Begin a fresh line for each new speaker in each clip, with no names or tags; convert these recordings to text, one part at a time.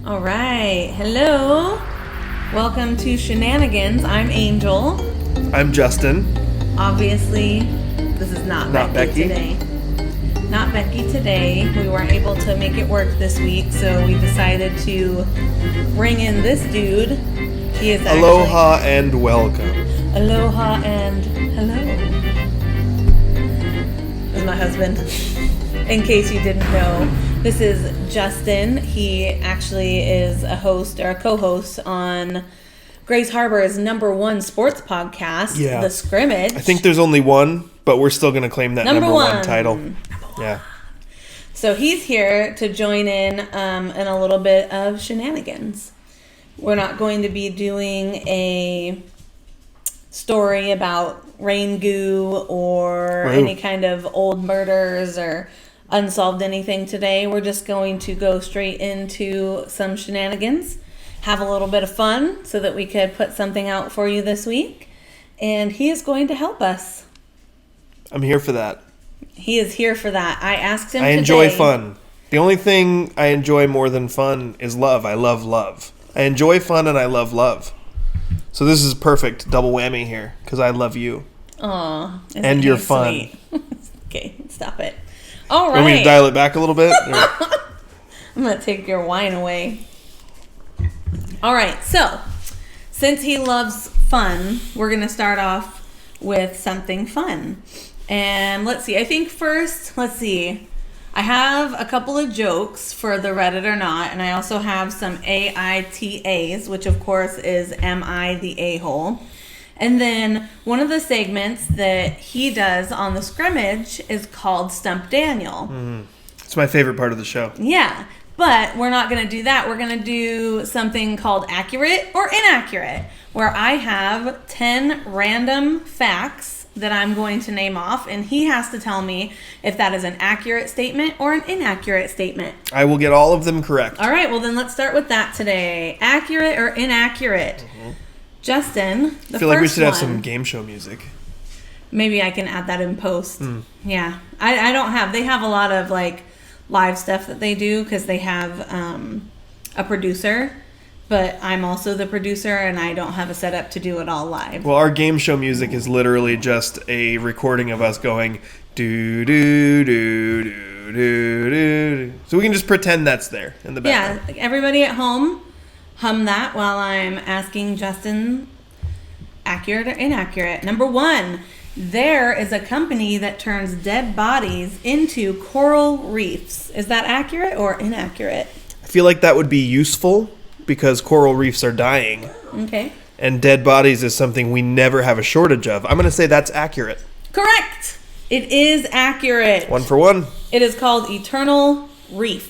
All right. Hello. Welcome to Shenanigans. I'm Angel.
I'm Justin.
Obviously, this is not Becky today. Not Becky today. We weren't able to make it work this week, so we decided to bring in this dude. He is
Aloha and welcome.
Aloha and hello. This is my husband. In case you didn't know, this is Justin. He actually is a host or a co-host on Grace Harbor's #1 sports podcast, The Scrimmage.
I think there's only one, but we're still going to claim that number one title. Yeah.
So he's here to join in a little bit of shenanigans. We're not going to be doing a story about rain goo or any kind of old murders or unsolved anything today. We're just going to go straight into some shenanigans, have a little bit of fun so that we could put something out for you this week. And he is going to help us.
I'm here for that.
He is here for that. I asked him
I enjoy fun. The only thing I enjoy more than fun is love. I love love. I enjoy fun and I love love. So this is perfect double whammy here because I love you.
Aw.
And you're fun.
Okay, stop it. All right.
Want me to dial it back a little bit?
I'm going to take your wine away. All right, so since he loves fun, we're going to start off with something fun. And let's see, I think first, I have a couple of jokes for the Reddit or not, and I also have some AITAs, which of course is Am I the A-hole? And then one of the segments that he does on the Scrimmage is called Stump Daniel.
It's my favorite part of the show.
Yeah, but we're not going to do that. We're going to do something called Accurate or Inaccurate, where I have 10 random facts that I'm going to name off, and he has to tell me if that is an accurate statement or an inaccurate statement.
I will get all of them correct.
All right, well then let's start with that today. Accurate or inaccurate? Justin,
I feel like we should have some game show music.
Maybe I can add that in post. Yeah. I don't have... They have a lot of, like, live stuff that they do because they have a producer. But I'm also the producer, and I don't have a setup to do it all live.
Well, our game show music is literally just a recording of us going... do-do-do-do-do-do. So we can just pretend that's there in the background.
Yeah, like everybody at home... hum that while I'm asking Justin accurate or inaccurate. Number 1, there is a company that turns dead bodies into coral reefs. Is that accurate or inaccurate?
I feel like that would be useful because coral reefs are dying.
Okay.
And dead bodies is something we never have a shortage of. I'm going to say that's accurate.
Correct. It is accurate.
1 for 1.
It is called Eternal Reef.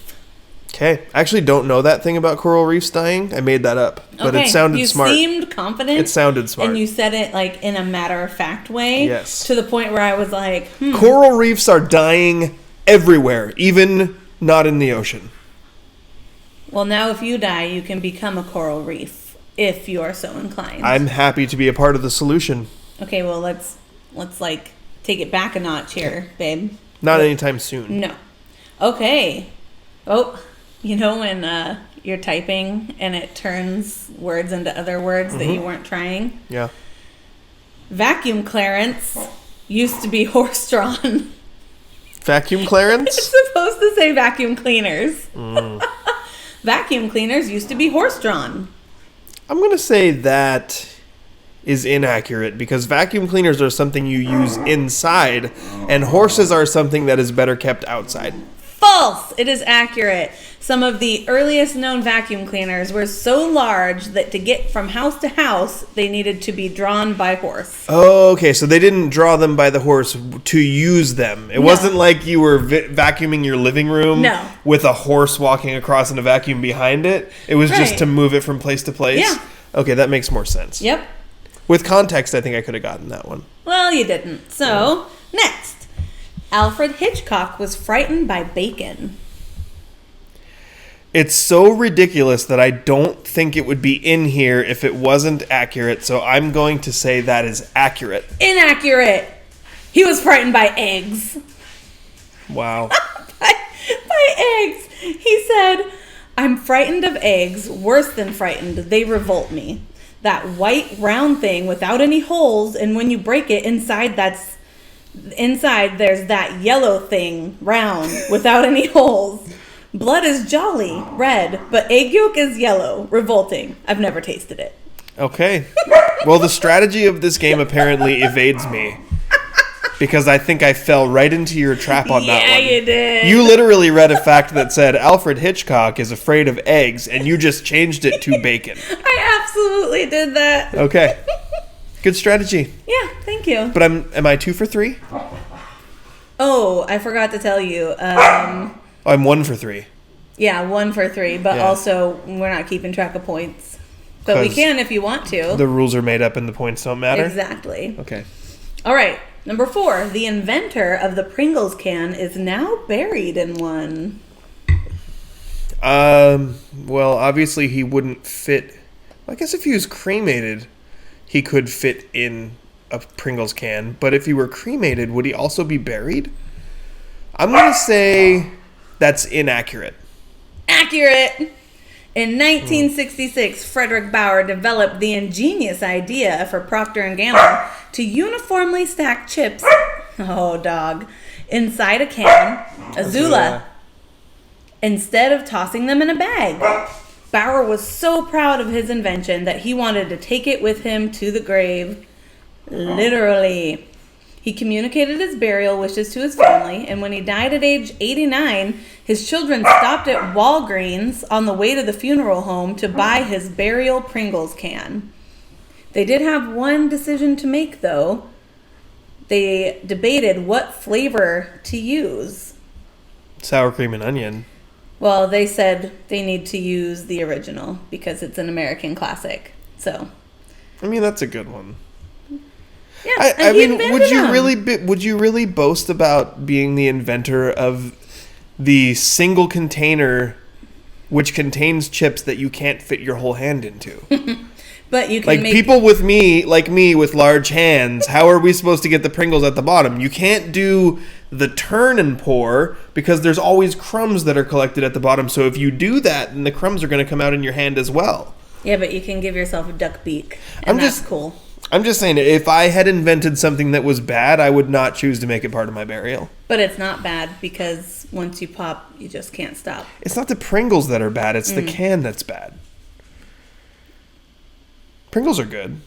Okay. I actually don't know that thing about coral reefs dying. I made that up. But it sounded smart.
You seemed confident.
It sounded smart.
And you said it like in a matter-of-fact way.
Yes.
To the point where I was like,
Coral reefs are dying everywhere, even not in the ocean.
Well, now if you die, you can become a coral reef, if you are so inclined.
I'm happy to be a part of the solution.
Okay, well, let's like, take it back a notch here, babe.
Not anytime soon.
No. Okay. Oh... You know when you're typing and it turns words into other words that you weren't trying?
Yeah.
Vacuum clearance used to be horse-drawn.
Vacuum clearance?
It's supposed to say vacuum cleaners. Vacuum cleaners used to be horse-drawn.
I'm going to say that is inaccurate because vacuum cleaners are something you use inside and horses are something that is better kept outside.
False! It is accurate. Some of the earliest known vacuum cleaners were so large that to get from house to house, they needed to be drawn by horse.
Oh, okay. So they didn't draw them by the horse to use them. It wasn't like you were vacuuming your living room with a horse walking across in a vacuum behind it. It was just to move it from place to place.
Yeah.
Okay, that makes more sense.
Yep.
With context, I think I could have gotten that one.
Well, you didn't. So, next. Alfred Hitchcock was frightened by bacon.
It's so ridiculous that I don't think it would be in here if it wasn't accurate, so I'm going to say that is accurate.
Inaccurate. He was frightened by eggs.
Wow.
by eggs. He said, I'm frightened of eggs. Worse than frightened. They revolt me. That white round thing without any holes, and when you break it, inside there's that yellow thing, round, without any holes. Blood is jolly, red, but egg yolk is yellow, revolting. I've never tasted it.
Okay. Well, the strategy of this game apparently evades me. Because I think I fell right into your trap on that one.
Yeah, you did.
You literally read a fact that said Alfred Hitchcock is afraid of eggs, and you just changed it to bacon.
I absolutely did that.
Okay. Good strategy.
Yeah, thank you.
But am I 2 for 3?
Oh, I forgot to tell you.
I'm 1 for 3.
Yeah, 1 for 3, but also we're not keeping track of points. But we can if you want to.
The rules are made up and the points don't matter?
Exactly.
Okay.
All right. Number 4. The inventor of the Pringles can is now buried in one.
Well, obviously he wouldn't fit. I guess if he was cremated, he could fit in a Pringles can. But if he were cremated, would he also be buried? I'm going to say that's inaccurate.
Accurate! In 1966, Frederick Bauer developed the ingenious idea for Procter & Gamble to uniformly stack chips, inside a can, Azula, instead of tossing them in a bag. Bauer was so proud of his invention that he wanted to take it with him to the grave. Literally. He communicated his burial wishes to his family, and when he died at age 89, his children stopped at Walgreens on the way to the funeral home to buy his burial Pringles can. They did have one decision to make, though. They debated what flavor to use.
Sour cream and onion.
Well, they said they need to use the original because it's an American classic. So,
I mean, that's a good one.
Yeah,
I mean, would you really boast about being the inventor of the single container which contains chips that you can't fit your whole hand into?
But you can
people with me with large hands, how are we supposed to get the Pringles at the bottom? You can't do the turn and pour because there's always crumbs that are collected at the bottom. So if you do that, then the crumbs are going to come out in your hand as well.
Yeah, but you can give yourself a duck beak, and that's cool.
I'm just saying, if I had invented something that was bad, I would not choose to make it part of my burial.
But it's not bad because once you pop, you just can't stop.
It's not the Pringles that are bad. It's the can that's bad. Pringles are good.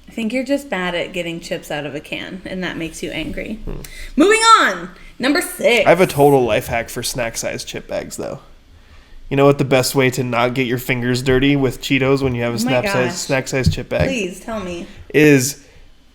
I think you're just bad at getting chips out of a can, and that makes you angry. Moving on. Number 6.
I have a total life hack for snack-sized chip bags, though. You know what the best way to not get your fingers dirty with Cheetos when you have a snack-sized chip bag?
Please, tell me.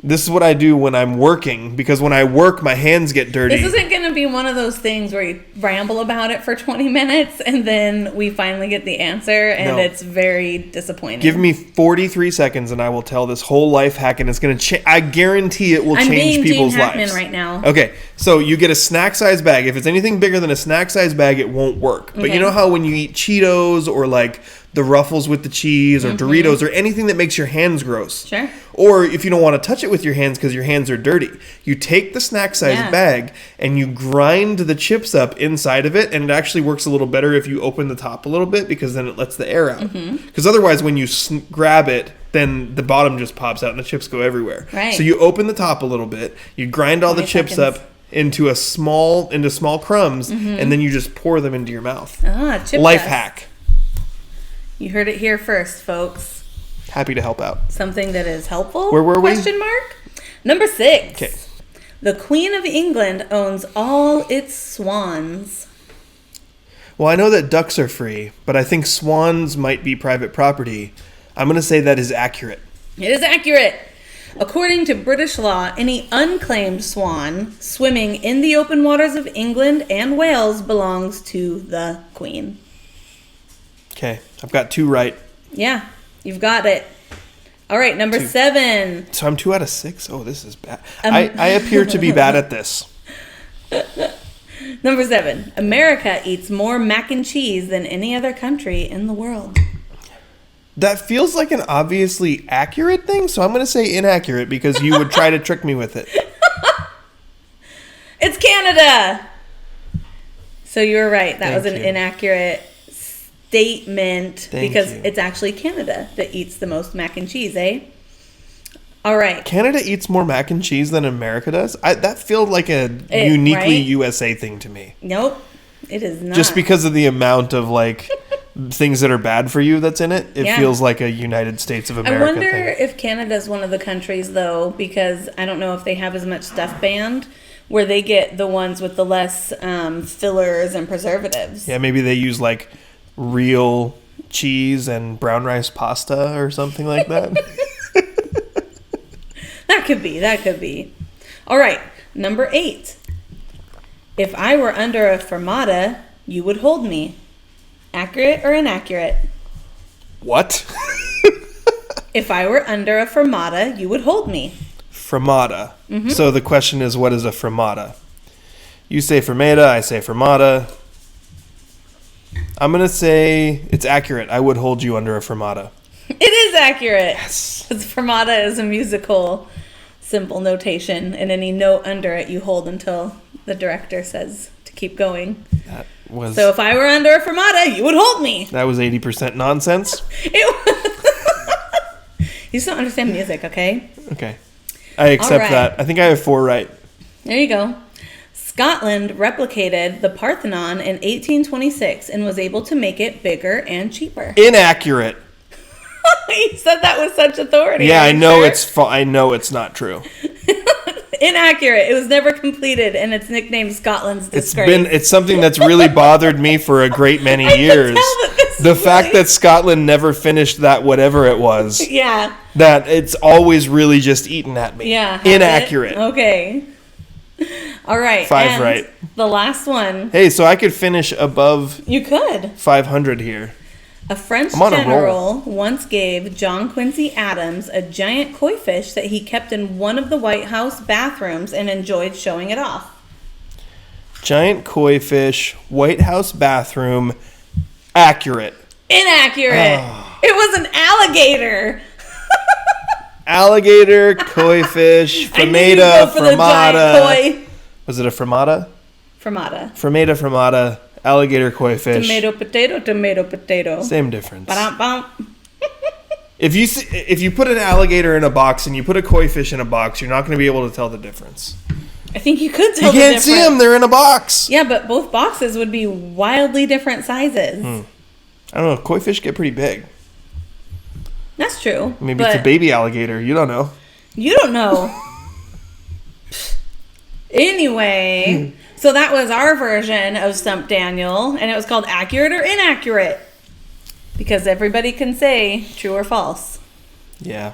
This is what I do when I'm working, because when I work, my hands get dirty.
This isn't going to be one of those things where you ramble about it for 20 minutes and then we finally get the answer and it's very disappointing.
Give me 43 seconds and I will tell this whole life hack, and it's going to I guarantee it will change people's lives. I'm being Gene Hackman
right now.
Okay, so you get a snack-sized bag. If it's anything bigger than a snack-sized bag, it won't work. But you know how when you eat Cheetos or like the Ruffles with the cheese or Doritos or anything that makes your hands gross.
Sure.
Or if you don't want to touch it with your hands because your hands are dirty, you take the snack-sized bag and you grind the chips up inside of it, and it actually works a little better if you open the top a little bit because then it lets the air out. Because otherwise when you grab it, then the bottom just pops out and the chips go everywhere.
Right.
So you open the top a little bit, you grind all the chips up into small crumbs, and then you just pour them into your mouth.
Chip
Life hack.
You heard it here first, folks.
Happy to help out.
Something that is helpful?
Where were we?
Question mark. Number 6.
Okay.
The Queen of England owns all its swans.
Well, I know that ducks are free, but I think swans might be private property. I'm going to say that is accurate.
It is accurate. According to British law, any unclaimed swan swimming in the open waters of England and Wales belongs to the Queen.
Okay, I've got 2 right.
Yeah, you've got it. All right, number 7.
So I'm 2 out of 6? Oh, this is bad. I appear to be bad at this.
Number 7. America eats more mac and cheese than any other country in the world.
That feels like an obviously accurate thing, so I'm going to say inaccurate because you would try to trick me with it.
It's Canada! So you were right. That was an inaccurate statement because it's actually Canada that eats the most mac and cheese, eh? All right.
Canada eats more mac and cheese than America does? That feels like a uniquely USA thing to me.
Nope, it is not.
Just because of the amount of, like, things that are bad for you that's in it, it feels like a United States of America thing.
I wonder if Canada's one of the countries, though, because I don't know if they have as much stuff banned, where they get the ones with the less fillers and preservatives.
Yeah, maybe they use, like, real cheese and brown rice pasta or something like that.
That could be. All right, number 8. If I were under a fermata, you would hold me. Accurate or inaccurate?
What?
If I were under a fermata, you would hold me.
Fermata. Mm-hmm. So the question is, what is a fermata? You say fermata, I say fermata. I'm going to say it's accurate. I would hold you under a fermata.
It is accurate.
Yes. Because
fermata is a musical simple notation, and any note under it you hold until the director says to keep going. So if I were under a fermata, you would hold me.
That was 80% nonsense.
You just don't understand music, okay?
Okay. I accept that. I think I have 4 right.
There you go. Scotland replicated the Parthenon in 1826 and was able to make it bigger and cheaper.
Inaccurate.
You said that with such authority.
Yeah, I know I know it's not true.
Inaccurate. It was never completed, and it's nicknamed Scotland's disgrace.
It's something that's really bothered me for a great many years. The fact that Scotland never finished that whatever it was.
Yeah.
That it's always really just eaten at me.
Yeah.
Inaccurate.
Okay. All right.
5 right.
The last one.
Hey, so I could finish above.
You could.
500 here.
A French general once gave John Quincy Adams a giant koi fish that he kept in one of the White House bathrooms and enjoyed showing it off.
Giant koi fish, White House bathroom, accurate.
Inaccurate. Oh. It was an alligator.
Alligator, koi fish, fermata. Was it a fermata? Fermata. Alligator, koi fish.
Tomato, potato.
Same difference.
Ba-dum-bum.
If you put an alligator in a box and you put a koi fish in a box, you're not going to be able to tell the difference.
I think you could tell the difference.
You can't see them. They're in a box.
Yeah, but both boxes would be wildly different sizes.
I don't know. Koi fish get pretty big.
That's true.
Maybe it's a baby alligator. You don't know.
You don't know. Anyway... So that was our version of Stump Daniel, and it was called Accurate or Inaccurate. Because everybody can say true or false.
Yeah.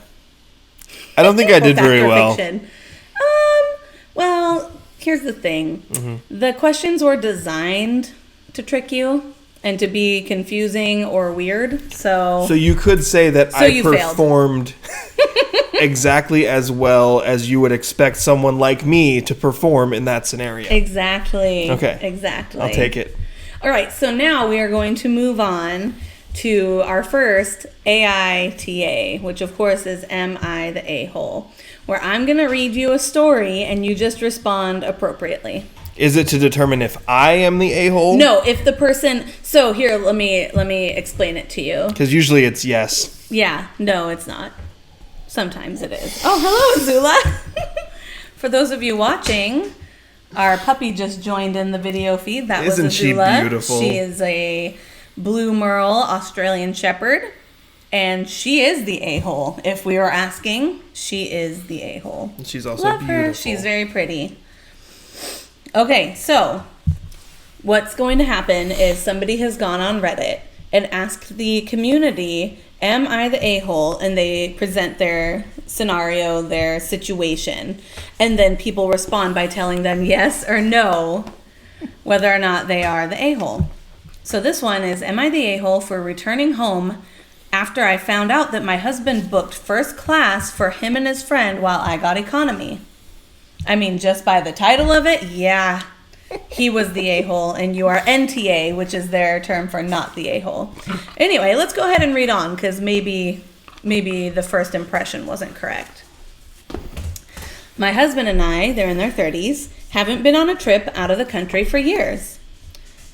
I don't think I did very well.
Fiction. Well, here's the thing. Mm-hmm. The questions were designed to trick you and to be confusing or weird. So
you could say that I performed exactly as well as you would expect someone like me to perform in that scenario.
Exactly.
Okay.
Exactly.
I'll take it.
All right. So now we are going to move on to our first AITA, which of course is Am I the A-hole? Where I'm going to read you a story and you just respond appropriately.
Is it to determine if I am the a-hole?
No, if the person... So here, let me explain it to you.
Because usually it's yes.
Yeah. No, it's not. Sometimes it is. Oh, hello, Zula. For those of you watching, our puppy just joined in the video feed. That was Azula.
Isn't she beautiful?
She is a Blue Merle Australian Shepherd. And she is the a-hole. If we were asking, she is the a-hole.
And she's also
Love
beautiful.
her. She's very pretty. Okay, so what's going to happen is somebody has gone on Reddit and asked the community, am I the a-hole? And they present their scenario, their situation. And then people respond by telling them yes or no, whether or not they are the a-hole. So this one is, am I the a-hole for returning home after I found out that my husband booked first class for him and his friend while I got economy? I mean, just by the title of it, yeah, he was the a-hole, and you are NTA, which is their term for not the a-hole. Anyway, let's go ahead and read on, because maybe the first impression wasn't correct. My husband and I, they're in their 30s, haven't been on a trip out of the country for years.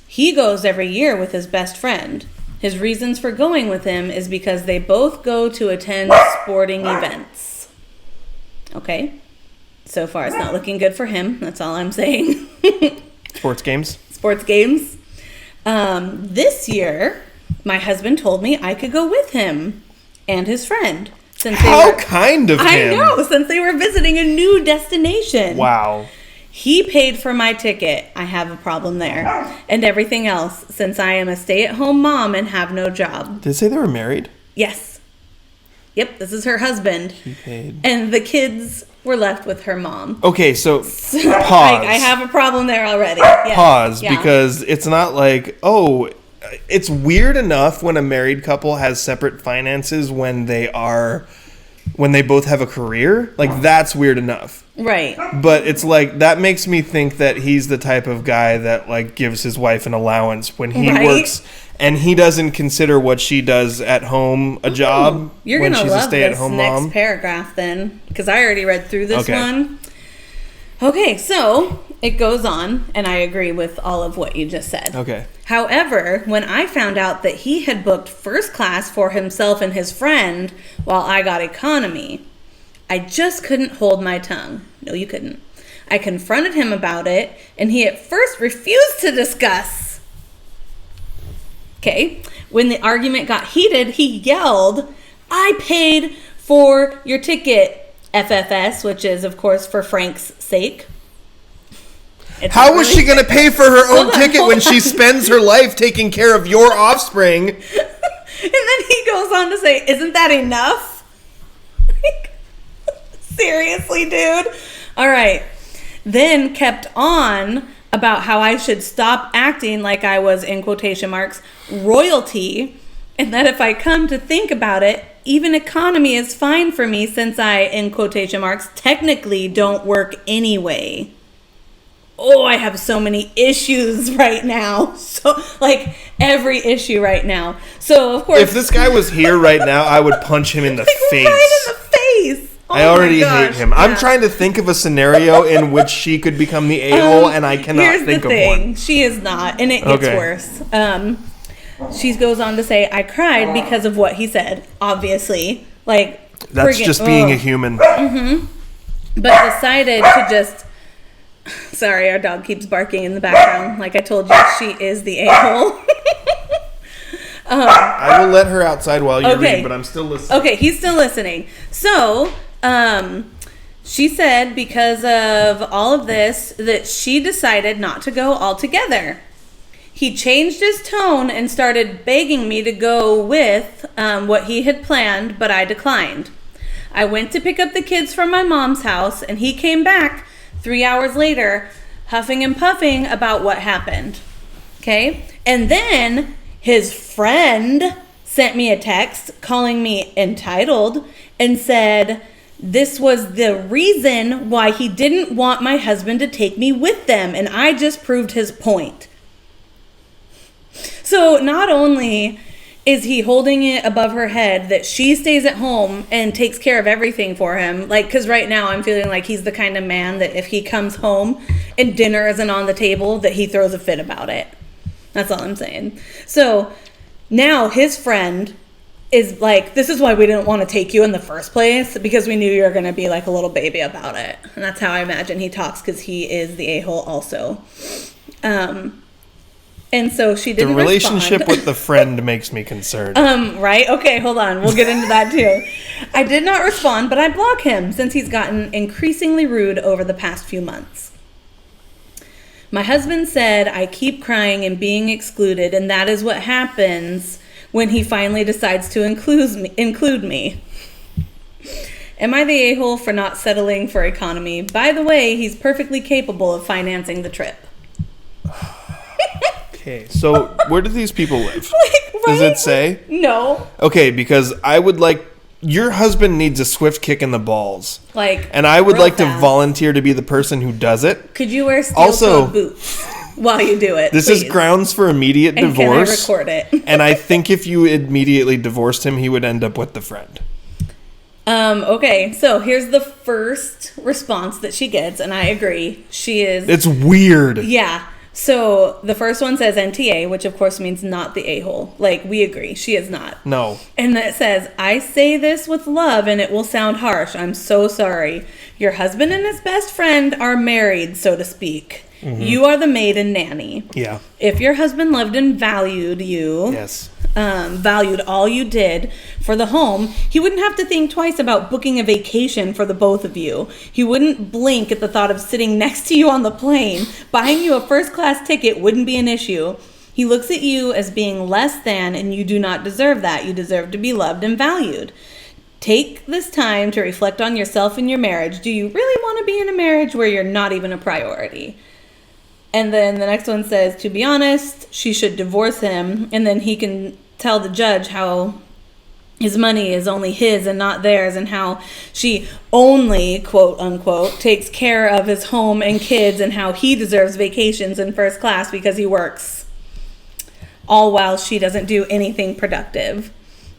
He goes every year with his best friend. His reasons for going with him is because they both go to attend sporting events. Okay. So far, it's not looking good for him. That's all I'm saying.
Sports games?
Sports games. This year, my husband told me I could go with him and his friend.
How kind of him.
I know, since they were visiting a new destination.
Wow.
He paid for my ticket. I have a problem there. And everything else, since I am a stay-at-home mom and have no job.
Did it say they were married?
Yes. Yep, this is her husband.
He paid.
And the kids were left with her mom.
Okay, so pause.
I have a problem there already. Yes.
Pause, because it's not like, it's weird enough when a married couple has separate finances when they both have a career. Like, that's weird enough.
Right.
But it's like, that makes me think that he's the type of guy that, like, gives his wife an allowance when he works, and he doesn't consider what she does at home a job.
You're
when
gonna
she's
love
a stay-at-home
this next
mom.
paragraph then, because I already read through this one. Okay, so it goes on, and I agree with all of what you just said.
Okay.
However, when I found out that he had booked first class for himself and his friend while I got economy, I just couldn't hold my tongue. No, you couldn't. I confronted him about it, and he at first refused to discuss. Okay. When the argument got heated, he yelled, "I paid for your ticket, FFS," which is, of course, for Frank's sake.
How was she going to pay for her own ticket when she spends her life taking care of your offspring?
And then he goes on to say, "Isn't that enough?" Like, seriously, dude? All right. Then kept on about how I should stop acting like I was, in quotation marks, royalty, and that if I come to think about it, even economy is fine for me since I, in quotation marks, technically don't work anyway. Oh, I have so many issues right now. So, like, every issue right now. So, of course...
If this guy was here right now, I would punch him in the face.
Right in the face. Oh,
I already hate him. Yeah. I'm trying to think of a scenario in which she could become the a-hole, and I cannot think of one.
She is not, and it gets worse. She goes on to say, "I cried because of what he said, obviously." Like,
that's just being a human.
Mm-hmm. But decided to just... Sorry, our dog keeps barking in the background. Like I told you, she is the a-hole.
I will let her outside while you read, but I'm still listening.
Okay, he's still listening. So, she said because of all of this that she decided not to go altogether. He changed his tone and started begging me to go with what he had planned, but I declined. I went to pick up the kids from my mom's house, and he came back 3 hours later, huffing and puffing about what happened. Okay? And then his friend sent me a text calling me entitled and said this was the reason why he didn't want my husband to take me with them, and I just proved his point. So not only is he holding it above her head that she stays at home and takes care of everything for him, like, because right now I'm feeling like he's the kind of man that if he comes home and dinner isn't on the table, that he throws a fit about it. That's all I'm saying. So now his friend is like, "This is why we didn't want to take you in the first place, because we knew you were going to be like a little baby about it." And that's how I imagine he talks, because he is the a-hole also. And so she didn't
respond. The relationship with the friend makes me concerned.
Right? Okay, hold on. We'll get into that too. I did not respond, but I block him since he's gotten increasingly rude over the past few months. My husband said I keep crying and being excluded, and that is what happens when he finally decides to include me. Am I the a-hole for not settling for economy? By the way, he's perfectly capable of financing the trip.
Okay, so where do these people live?
Like, right?
Does it say?
No.
Okay, because I would like... Your husband needs a swift kick in the balls.
Like,
and I would like to volunteer to be the person who does it.
Could you wear steel-toed boots while you do it,
This
please?
is grounds for immediate divorce.
Can I record it?
And I think if you immediately divorced him, he would end up with the friend.
Okay, so here's the first response that she gets, and I agree. She is...
It's weird.
Yeah. So the first one says NTA, which of course means not the a-hole. Like, we agree. She is not.
No.
And it says, I say this with love and it will sound harsh. I'm so sorry. Your husband and his best friend are married, so to speak. Mm-hmm. You are the maid and nanny.
Yeah.
If your husband loved and valued you,
yes,
valued all you did for the home, he wouldn't have to think twice about booking a vacation for the both of you. He wouldn't blink at the thought of sitting next to you on the plane. Buying you a first-class ticket wouldn't be an issue. He looks at you as being less than, and you do not deserve that. You deserve to be loved and valued. Take this time to reflect on yourself and your marriage. Do you really want to be in a marriage where you're not even a priority? And then the next one says, to be honest, she should divorce him, and then he can tell the judge how his money is only his and not theirs, and how she only, quote unquote, takes care of his home and kids, and how he deserves vacations in first class because he works, all while she doesn't do anything productive.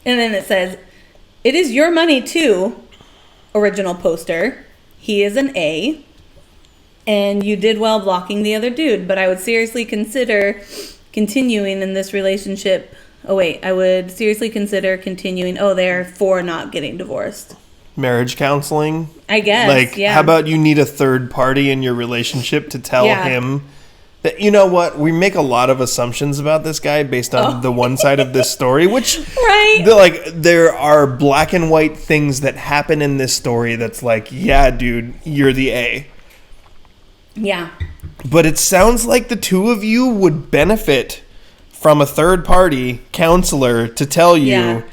And then it says, it is your money too, original poster. He is an A. And you did well blocking the other dude, but I would seriously consider continuing in this relationship. I would seriously consider continuing. They're for not getting divorced.
Marriage counseling?
I guess, yeah.
How about you need a third party in your relationship to tell him that, you know what, we make a lot of assumptions about this guy based on the one side of this story, which, there are black and white things that happen in this story that's like, yeah, dude, you're the A.
Yeah.
But it sounds like the two of you would benefit from a third party counselor to tell you,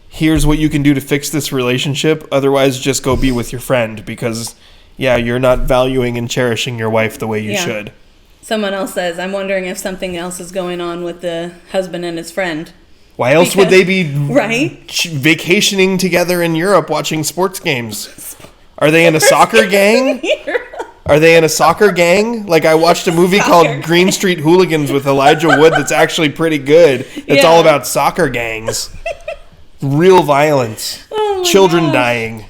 here's what you can do to fix this relationship. Otherwise, just go be with your friend because, you're not valuing and cherishing your wife the way you should.
Someone else says, I'm wondering if something else is going on with the husband and his friend.
Why else would they be vacationing together in Europe watching sports games? Are they in a soccer gang? Are they in a soccer gang? Like, I watched a movie called Green Street Hooligans with Elijah Wood that's actually pretty good. It's all about soccer gangs. Real violence. Children dying.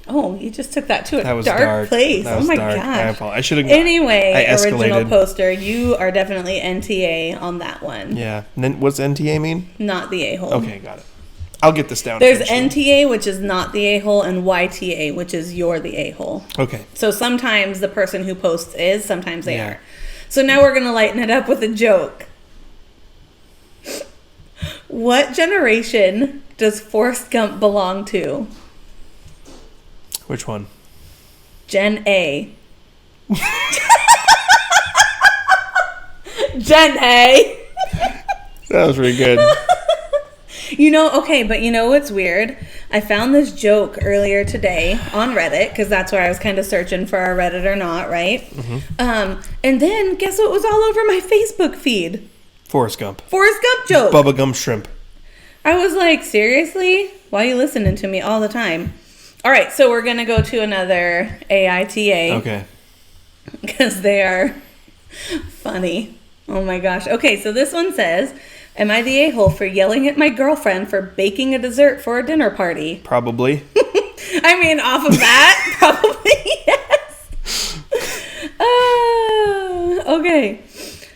Oh, you just took that to a dark place.
That was
gosh.
I apologize. I should have.
Anyway, original poster, you are definitely NTA on that one.
Yeah. And then what's NTA mean?
Not the a-hole.
Okay, got it. I'll get this down.
There's NTA, which is not the a-hole, and YTA, which is you're the a-hole.
Okay.
So sometimes the person who posts is, sometimes they are. So now we're going to lighten it up with a joke. What generation does Forrest Gump belong to?
Which one?
Gen A. Gen A.
That was really good.
But you know what's weird? I found this joke earlier today on Reddit, because that's where I was kind of searching for our Reddit or not, right? Mm-hmm. And then, guess what was all over my Facebook feed?
Forrest Gump
joke.
Bubba Gump shrimp.
I was like, seriously? Why are you listening to me all the time? All right, so we're going to go to another AITA.
Okay.
Because they are funny. Oh my gosh. Okay, so this one says, am I the a-hole for yelling at my girlfriend for baking a dessert for a dinner party?
Probably.
I mean, off of that, probably yes. Okay.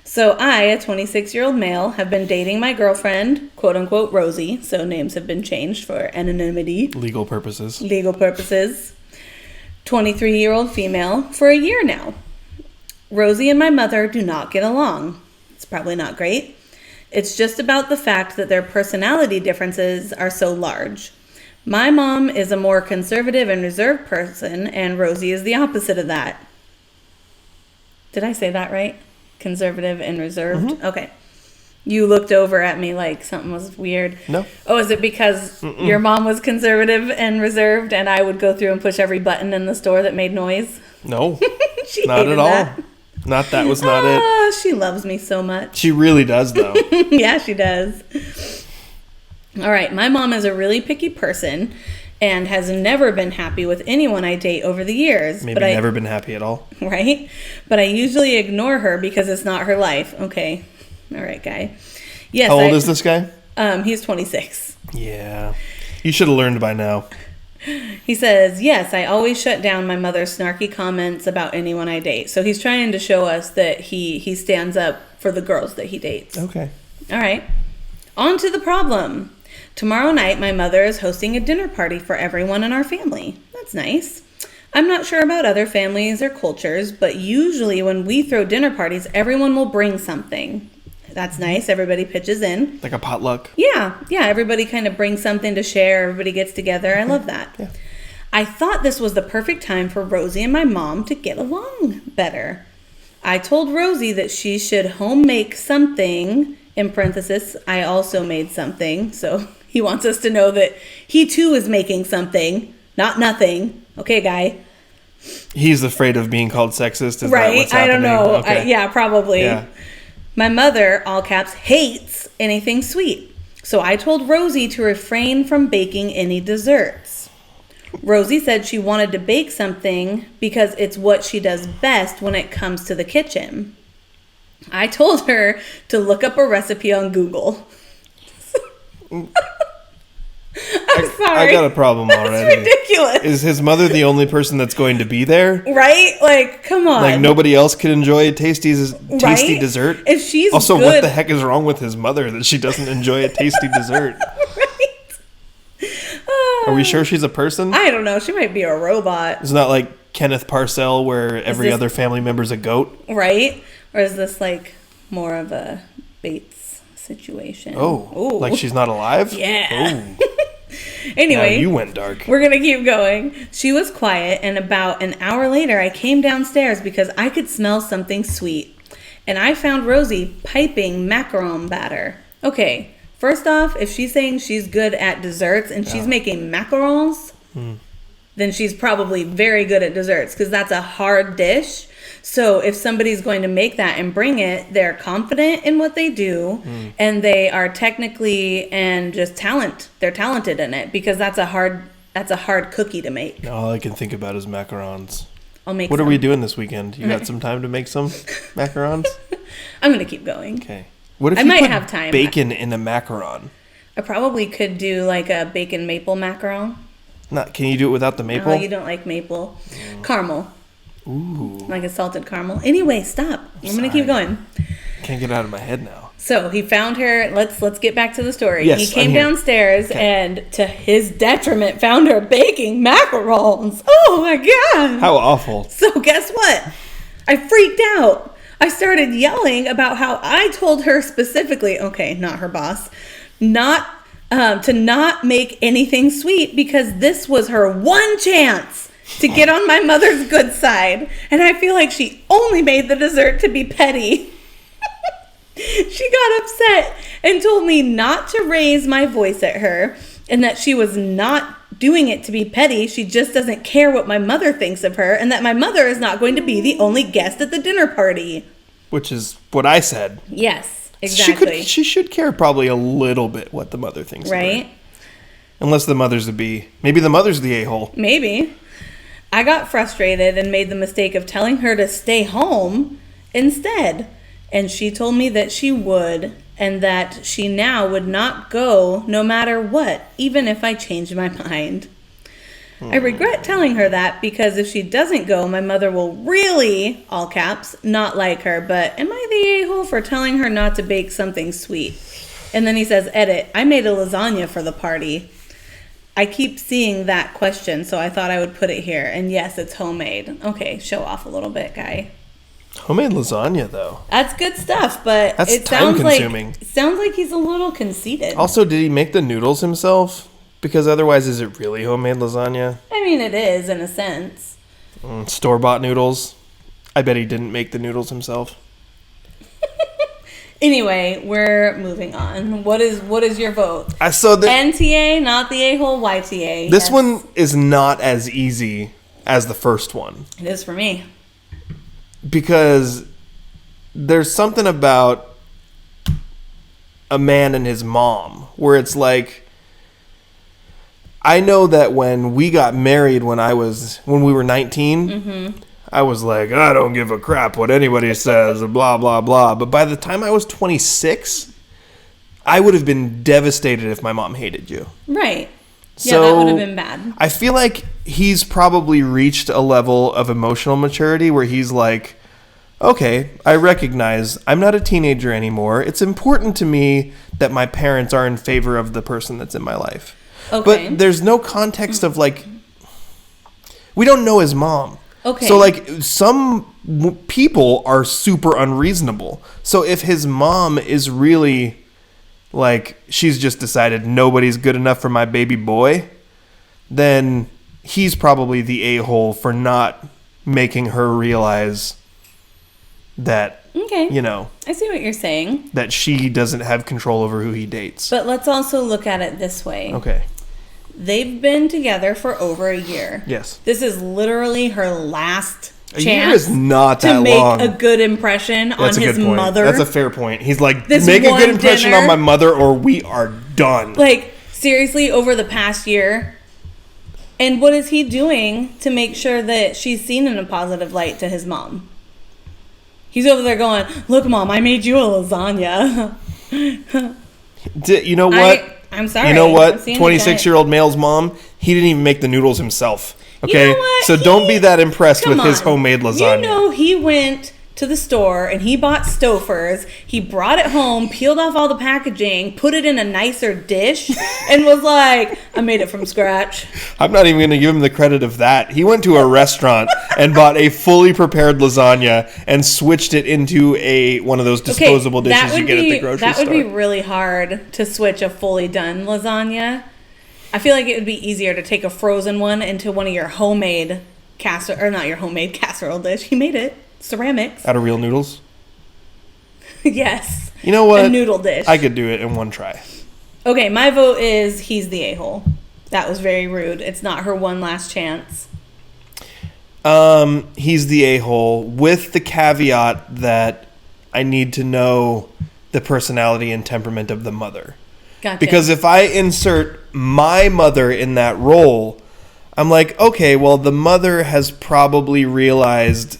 So I, a 26-year-old male, have been dating my girlfriend, quote-unquote Rosie, so names have been changed for anonymity.
Legal purposes.
23-year-old female, for a year now. Rosie and my mother do not get along. It's probably not great. It's just about the fact that their personality differences are so large. My mom is a more conservative and reserved person, and Rosie is the opposite of that. Did I say that right? Conservative and reserved? Mm-hmm. Okay. You looked over at me like something was weird.
No.
Oh, is it because your mom was conservative and reserved and I would go through and push every button in the store that made noise?
No. Not at all. That. That was not it.
She loves me so much.
She really does, though.
Yeah, she does. All right. My mom is a really picky person and has never been happy with anyone I date over the years.
Maybe never been happy at all.
Right? But I usually ignore her because it's not her life. Okay. All right, guy. Yes.
How old is this guy?
He's 26.
Yeah. You should have learned by now.
He says, yes, I always shut down my mother's snarky comments about anyone I date. So he's trying to show us that he stands up for the girls that he dates.
Okay.
All right. On to the problem. Tomorrow night, my mother is hosting a dinner party for everyone in our family. That's nice. I'm not sure about other families or cultures, but usually when we throw dinner parties, everyone will bring something. That's nice. Everybody pitches in.
Like a potluck?
Yeah. Everybody kind of brings something to share. Everybody gets together. I love that.
Yeah.
I thought this was the perfect time for Rosie and my mom to get along better. I told Rosie that she should home make something. In parenthesis, I also made something. So he wants us to know that he too is making something, not nothing. Okay, guy.
He's afraid of being called sexist? Is
right?
That what's happening?
I don't know.
Okay.
Yeah, probably.
Yeah.
My mother, all caps, hates anything sweet. So I told Rosie to refrain from baking any desserts. Rosie said she wanted to bake something because it's what she does best when it comes to the kitchen. I told her to look up a recipe on Google. I'm sorry.
I got a problem already.
That's ridiculous.
Is his mother the only person that's going to be there?
Right? Like, come on.
Like, nobody else can enjoy a tasty
right?
dessert?
If she's
also,
good.
what the heck is wrong with his mother that she doesn't enjoy a tasty dessert?
Right?
Are we sure she's a person?
I don't know. She might be a robot.
It's not like Kenneth Parcell where every other family member's a goat?
Right? Or is this like more of a Bates situation?
Oh. Ooh. Like she's not alive?
Yeah.
Oh.
Anyway,
now you went dark.
We're going to keep going. She was quiet, and about an hour later, I came downstairs because I could smell something sweet. And I found Rosie piping macaron batter. Okay, first off, if she's saying she's good at desserts and she's making macarons, then she's probably very good at desserts because that's a hard dish. So if somebody's going to make that and bring it, they're confident in what they do and they are technically and just they're talented in it because that's a hard cookie to make.
All I can think about is macarons.
I'll make
What
some.
are we doing this weekend? You got some time to make some macarons?
I'm going to keep going.
Okay. What if
I
you
might
put
have time.
bacon in a macaron?
I probably could do like a bacon maple macaron.
Can you do it without the maple?
Oh, you don't like maple. Caramel.
Ooh.
Like a salted caramel. Anyway, stop. I'm going to keep going.
Can't get it out of my head now.
So he found her. Let's get back to the story.
Yes,
he came
I'm here.
downstairs and to his detriment found her baking macarons. Oh my God.
How awful.
So guess what? I freaked out. I started yelling about how I told her specifically, okay, not her boss, to not make anything sweet because this was her one chance to get on my mother's good side. And I feel like she only made the dessert to be petty. She got upset and told me not to raise my voice at her and that she was not doing it to be petty. She just doesn't care what my mother thinks of her and that my mother is not going to be the only guest at the dinner party.
Which is what I said.
Yes, exactly.
She should care probably a little bit what the mother thinks of her. Unless the mother's the B. Maybe the mother's the a-hole.
Maybe. I got frustrated and made the mistake of telling her to stay home instead. And she told me that she would and that she now would not go no matter what, even if I changed my mind. I regret telling her that because if she doesn't go, my mother will really, all caps, not like her. But am I the a-hole for telling her not to bake something sweet? And then he says, edit, I made a lasagna for the party. I keep seeing that question, so I thought I would put it here. And yes, it's homemade. Okay, show off a little bit, guy.
Homemade lasagna, though.
That's good stuff, but
That's
it sounds
time-consuming.
it sounds like he's a little conceited.
Also, did he make the noodles himself? Because otherwise, is it really homemade lasagna?
I mean, it is in a sense.
Store-bought noodles? I bet he didn't make the noodles himself.
Anyway, we're moving on. What is your vote?
NTA,
not the a-hole, YTA.
This one is not as easy as the first one.
It is for me.
Because there's something about a man and his mom where it's like, I know that when we got married when we were 19, I was like, I don't give a crap what anybody says, blah, blah, blah. But by the time I was 26, I would have been devastated if my mom hated you.
Right. Yeah, that would have been bad.
I feel like he's probably reached a level of emotional maturity where he's like, okay, I recognize I'm not a teenager anymore. It's important to me that my parents are in favor of the person that's in my life. Okay. But there's no context of like, we don't know his mom. Okay. So like some people are super unreasonable. So if his mom is really like, she's just decided nobody's good enough for my baby boy, then he's probably the a-hole for not making her realize that, you know,
I see what you're saying.
That she doesn't have control over who he dates.
But let's also look at it this way.
Okay.
They've been together for over a year.
Yes.
This is literally her last chance.
A year is not that
long. To make a good impression on his mother.
That's a fair point. He's like, make a good impression on my mother or we are done.
Like, seriously, over the past year. And what is he doing to make sure that she's seen in a positive light to his mom? He's over there going, look, Mom, I made you a lasagna.
You know what?
I'm sorry.
You know what? 26-year-old male's mom, he didn't even make the noodles himself. Okay?
You know what?
So don't be that impressed with his homemade lasagna.
You know, he went to the store and he bought Stouffer's. He brought it home, peeled off all the packaging, put it in a nicer dish, and was like, I made it from scratch.
I'm not even going to give him the credit of that. He went to a restaurant and bought a fully prepared lasagna and switched it into one of those disposable dishes you get at the grocery store.
That would be really hard to switch a fully done lasagna. I feel like it would be easier to take a frozen one into one of your homemade casserole, or not your homemade casserole dish. He made it. Ceramics.
Out of real noodles?
Yes.
You know what?
A noodle dish.
I could do it in one try.
Okay, my vote is he's the a-hole. That was very rude. It's not her one last chance.
He's the a-hole with the caveat that I need to know the personality and temperament of the mother.
Gotcha.
Because if I insert my mother in that role, I'm like, okay, well, the mother has probably realized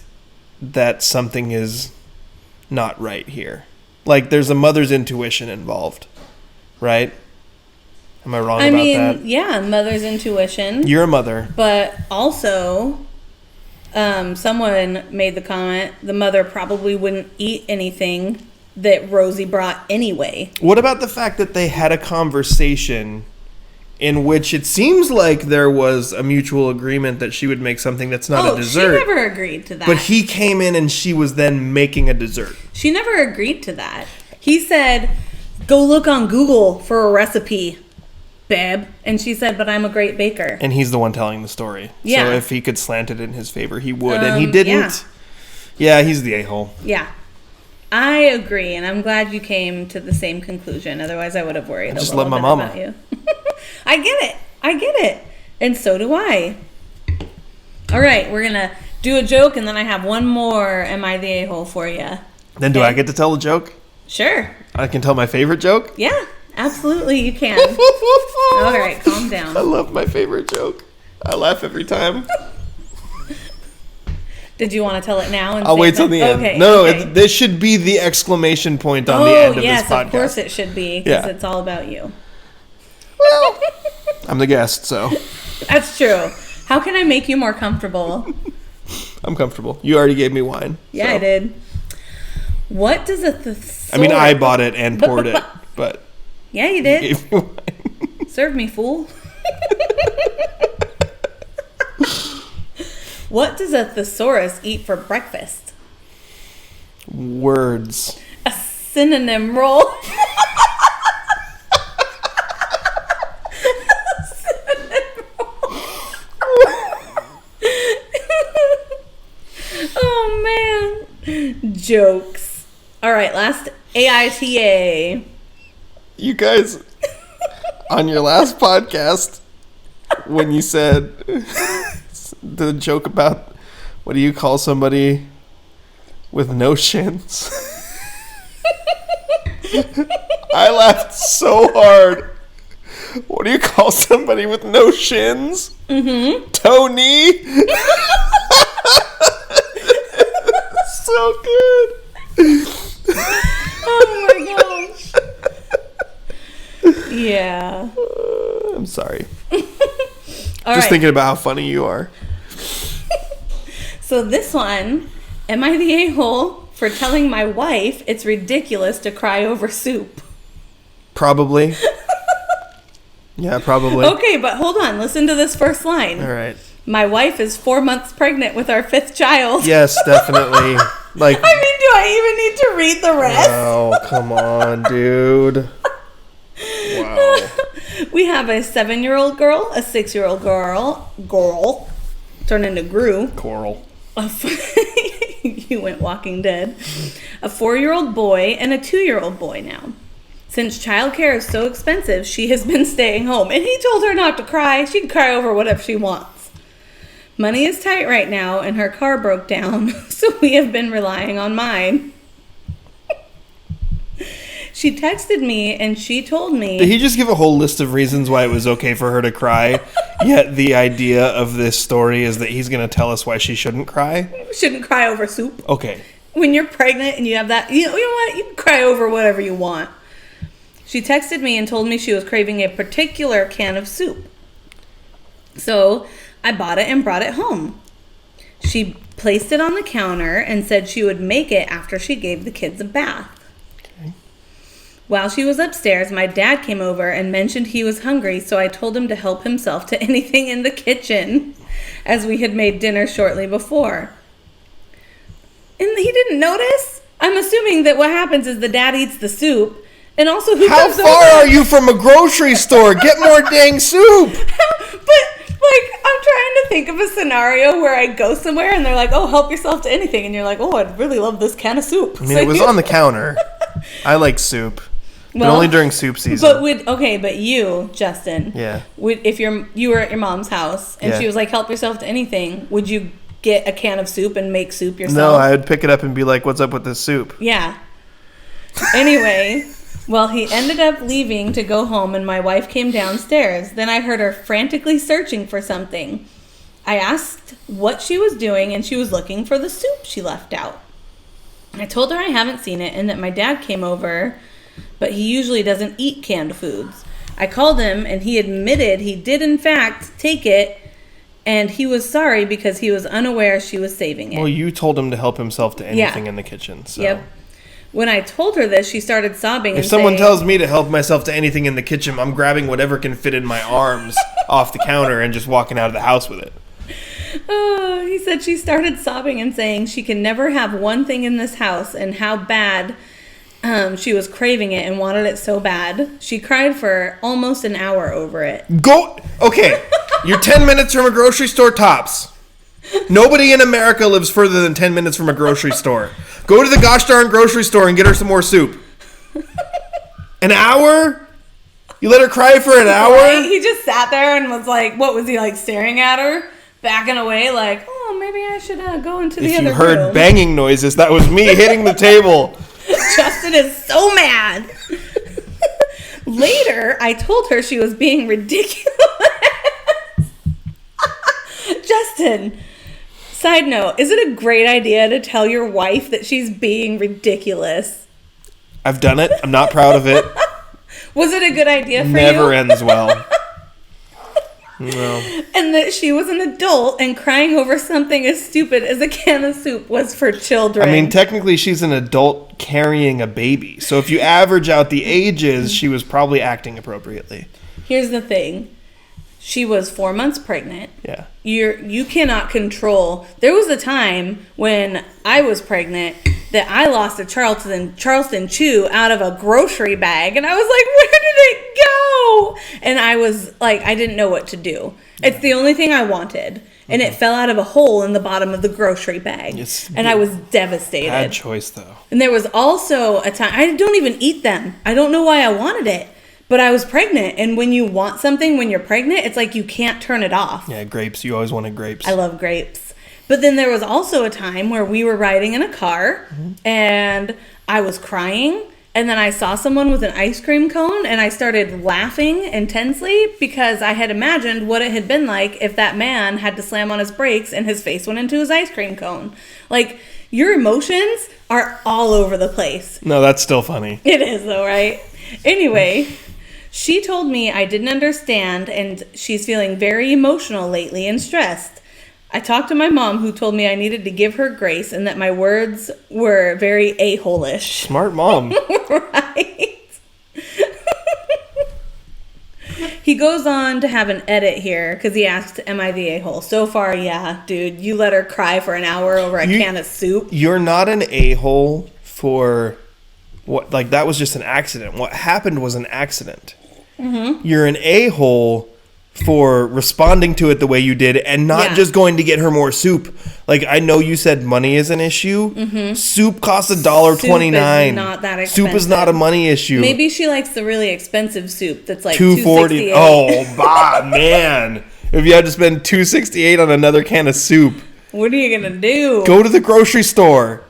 that something is not right here. Like, there's a mother's intuition involved, right? Am I wrong about that?
Yeah, mother's intuition.
You're a mother.
But also, someone made the comment, the mother probably wouldn't eat anything that Rosie brought anyway.
What about the fact that they had a conversation in which it seems like there was a mutual agreement that she would make something that's not a dessert?
She never agreed to that.
But he came in and she was then making a dessert.
She never agreed to that. He said, go look on Google for a recipe, babe. And she said, but I'm a great baker.
And he's the one telling the story.
Yeah.
So if he could slant it in his favor, he would. And he didn't. Yeah, he's the a-hole.
Yeah. I agree, and I'm glad you came to the same conclusion. Otherwise, I would have worried a little bit about you. I get it. And so do I. All right, we're going to do a joke, and then I have one more Am I the A-hole for you.
Then do I get to tell a joke?
Sure.
I can tell my favorite joke?
Yeah, absolutely you can. All right, calm down.
I love my favorite joke. I laugh every time.
Did you want to tell it now?
I'll wait till the end.
Okay,
No, this should be the exclamation point on the end of this podcast.
Of course it should be, because it's all about you.
Well, I'm the guest, so.
That's true. How can I make you more comfortable?
I'm comfortable. You already gave me wine.
Yeah, so. I did. What does a thesaurus...
I mean, I bought it and poured it, but...
Yeah, you did.
You gave me wine.
Serve me, fool. What does a thesaurus eat for breakfast?
Words.
A synonym roll. Oh, man. Jokes. All right, last AITA.
You guys, on your last podcast, when you said... the joke about what do you call somebody with no shins? I laughed so hard. What do you call somebody with no shins?
Mm-hmm.
Tony. So good.
Oh my gosh. Yeah.
I'm sorry. Just thinking about how funny you are.
So this one, am I the a-hole for telling my wife it's ridiculous to cry over soup?
Probably. Yeah, probably.
Okay, but hold on. Listen to this first line.
All right.
My wife is 4 months pregnant with our 5th child.
Yes, definitely. Like,
I mean, do I even need to read the rest?
Oh, come on, dude. Wow.
We have a 7-year-old girl, a 6-year-old girl, turned into Gru.
Coral.
You went Walking Dead. A 4-year-old boy and a 2-year-old boy now. Since childcare is so expensive, she has been staying home. And he told her not to cry. She can cry over whatever she wants. Money is tight right now, and her car broke down, so we have been relying on mine. She texted me, and she told me...
Did he just give a whole list of reasons why it was okay for her to cry? Yet the idea of this story is that he's going to tell us why she shouldn't cry?
Shouldn't cry over soup.
Okay.
When you're pregnant and you have that... You know what? You can cry over whatever you want. She texted me and told me she was craving a particular can of soup. So I bought it and brought it home. She placed it on the counter and said she would make it after she gave the kids a bath. Okay. While she was upstairs, my dad came over and mentioned he was hungry, so I told him to help himself to anything in the kitchen, as we had made dinner shortly before. And he didn't notice? I'm assuming that what happens is the dad eats the soup. And also,
how far are you from a grocery store? Get more dang soup.
But, like, I'm trying to think of a scenario where I go somewhere and they're like, oh, help yourself to anything. And you're like, oh, I'd really love this can of soup.
I mean, it was on the counter. I like soup. But only during soup season.
But you, Justin.
Yeah.
If you were at your mom's house and she was like, help yourself to anything, would you get a can of soup and make soup yourself?
No, I would pick it up and be like, what's up with this soup?
Yeah. Anyway... Well, he ended up leaving to go home, and my wife came downstairs. Then I heard her frantically searching for something. I asked what she was doing, and she was looking for the soup she left out. I told her I haven't seen it and that my dad came over, but he usually doesn't eat canned foods. I called him, and he admitted he did, in fact, take it, and he was sorry because he was unaware she was saving it.
Well, you told him to help himself to anything in the kitchen. So.
Yep. When I told her this, she started sobbing.
If someone tells me to help myself to anything in the kitchen, I'm grabbing whatever can fit in my arms off the counter and just walking out of the house with it.
He said she started sobbing and saying she can never have one thing in this house and how bad she was craving it and wanted it so bad. She cried for almost an hour over it.
Okay, you're 10 minutes from a grocery store tops. Nobody in America lives further than 10 minutes from a grocery store. Go to the gosh darn grocery store and get her some more soup. An hour? You let her cry for an hour?
Right? He just sat there and was like, what was he like, staring at her? Backing away like, oh, maybe I should go into the other room.
If you heard banging noises, that was me hitting the table.
Justin is so mad. Later, I told her she was being ridiculous. Justin... Side note, is it a great idea to tell your wife that she's being ridiculous?
I've done it. I'm not proud of it.
Was it a good idea for you?
Never ends well. No.
And that she was an adult and crying over something as stupid as a can of soup was for children.
I mean, technically she's an adult carrying a baby. So if you average out the ages, she was probably acting appropriately.
Here's the thing. She was 4 months pregnant.
Yeah.
You cannot control. There was a time when I was pregnant that I lost a Charleston Chew out of a grocery bag. And I was like, where did it go? And I was like, I didn't know what to do. It's the only thing I wanted. And it fell out of a hole in the bottom of the grocery bag. And I was devastated.
Bad choice, though.
And there was also a time, I don't even eat them. I don't know why I wanted it. But I was pregnant, and when you want something when you're pregnant, it's like you can't turn it off.
Yeah, grapes. You always wanted grapes.
I love grapes. But then there was also a time where we were riding in a car, and I was crying, and then I saw someone with an ice cream cone, and I started laughing intensely because I had imagined what it had been like if that man had to slam on his brakes and his face went into his ice cream cone. Like, your emotions are all over the place.
No, that's still funny.
It is, though, right? Anyway... She told me I didn't understand, and she's feeling very emotional lately and stressed. I talked to my mom, who told me I needed to give her grace and that my words were very a-hole-ish.
Smart mom.
Right? He goes on to have an edit here because he asked, am I the a-hole? So far, yeah, dude. You let her cry for an hour over a can of soup.
You're not an a-hole for what? Like, that was just an accident. What happened was an accident. Mm-hmm. You're an a-hole for responding to it the way you did and not just going to get her more soup. Like, I know you said money is an issue. Mm-hmm. Soup costs $1.29. Soup is not that expensive. Soup is not a money issue.
Maybe she likes the really expensive soup that's like
$2.48. Oh, man. If you had to spend $2.68 on another can of soup.
What are you going to do?
Go to the grocery store.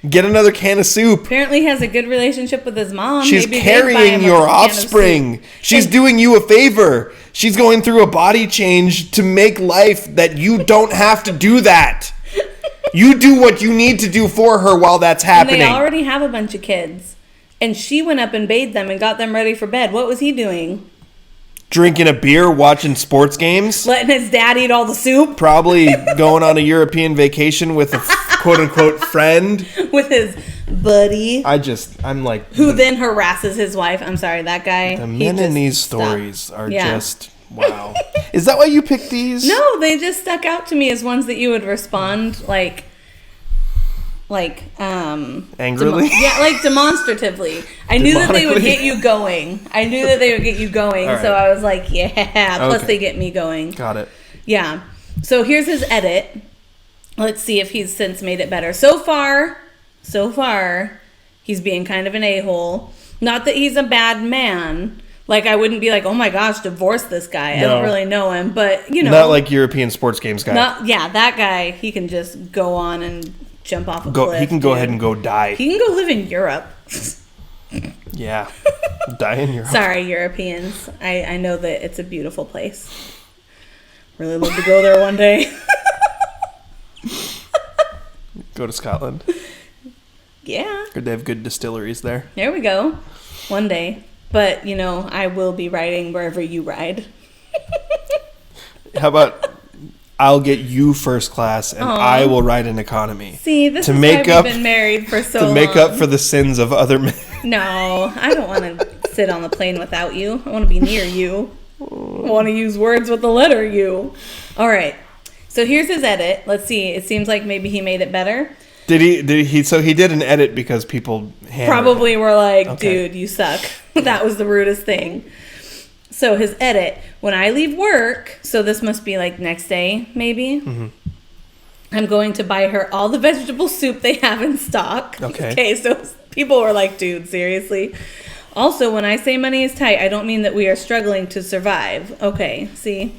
Get another can of soup.
Apparently he has a good relationship with his mom.
She's carrying your offspring. She's doing you a favor. She's going through a body change to make life that you don't have to do that. You do what you need to do for her while that's happening.
And they already have a bunch of kids. And she went up and bathed them and got them ready for bed. What was he doing?
Drinking a beer, watching sports games.
Letting his dad eat all the soup.
Probably going on a European vacation with a quote-unquote friend.
With his buddy.
I'm like...
Who then harasses his wife. I'm sorry, that guy.
The men in these stories are just... Wow. Is that why you picked these?
No, they just stuck out to me as ones that you would respond like
angrily?
Like demonstratively. I knew that they would get you going. Right. So I was like, yeah. Plus they get me going.
Got it.
Yeah. So here's his edit. Let's see if he's since made it better. So far, he's being kind of an a-hole. Not that he's a bad man. Like, I wouldn't be like, oh my gosh, divorce this guy. No. I don't really know him, but, you know.
Not like European sports games guy.
That guy, he can just go on and jump off a cliff.
He can go ahead and go die.
He can go live in Europe.
Yeah. Die in Europe.
Sorry, Europeans. I know that it's a beautiful place. Really love to go there one day.
Go to Scotland.
Yeah.
They have good distilleries there.
There we go. One day. But, you know, I will be riding wherever you ride.
How about I'll get you first class and I will ride in economy?
See, this is why we've been married for so long.
To make up for the sins of other men.
No, I don't want to sit on the plane without you. I want to be near you. I want to use words with the letter U. All right. So here's his edit. Let's see. It seems like maybe he made it better.
Did he? So he did an edit because people
probably were like, dude, you suck. That was the rudest thing. So his edit, when I leave work, so this must be like next day, maybe. Mm-hmm. I'm going to buy her all the vegetable soup they have in stock. Okay, so people were like, dude, seriously? Also, when I say money is tight, I don't mean that we are struggling to survive. Okay, see?